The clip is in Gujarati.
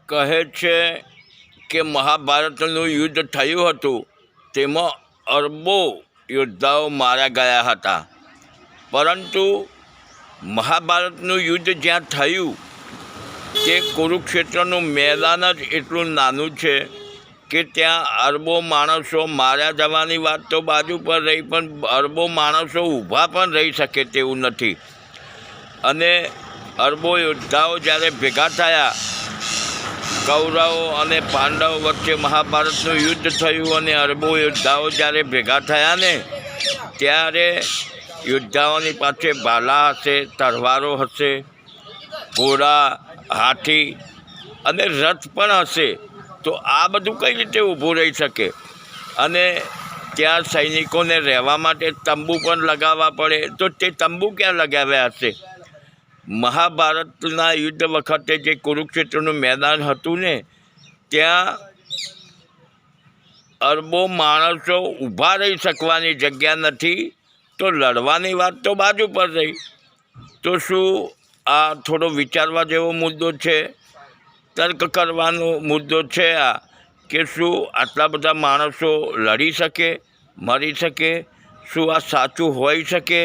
કહે છે કે મહાભારતનું યુદ્ધ થયું હતું તેમાં અરબો યોદ્ધાઓ માર્યા ગયા હતા, પરંતુ મહાભારતનું યુદ્ધ જ્યાં થયું તે કુરુક્ષેત્રનું મેદાન જ એટલું નાનું છે કે ત્યાં અરબો માણસો માર્યા જવાની વાત તો બાજુ પર રહી, પણ અરબો માણસો ઊભા પણ રહી શકે તેવું નથી. અને અરબો યોદ્ધાઓ જ્યારે ભેગા થયા, કૌરવો અને પાંડવો વચ્ચે મહાભારતનું યુદ્ધ થયું અને અરબો યોદ્ધાઓ જ્યારે ભેગા થયા ને ત્યારે યોદ્ધાઓની પાસે ભાલા હશે, તલવારો હશે, ઘોડા, હાથી અને રથ પણ હશે. તો આ બધું કઈ રીતે ઊભું રહી શકે? અને ત્યાં સૈનિકોને રહેવા માટે તંબુ પણ લગાવવા પડે, તો તે તંબુ ક્યાં લગાવ્યા હશે? મહાભારતના યુદ્ધ વખતે જે કુરુક્ષેત્રનું મેદાન હતું ને ત્યાં અરબો માણસો ઊભા રહી શકવાની જગ્યા નથી, તો લડવાની વાત તો બાજુ પર રહી. તો શું આ થોડો વિચારવા જેવો મુદ્દો છે, તર્ક કરવાનો મુદ્દો છે આ, કે શું આટલા બધા માણસો લડી શકે, મરી શકે? શું આ સાચું હોઈ શકે?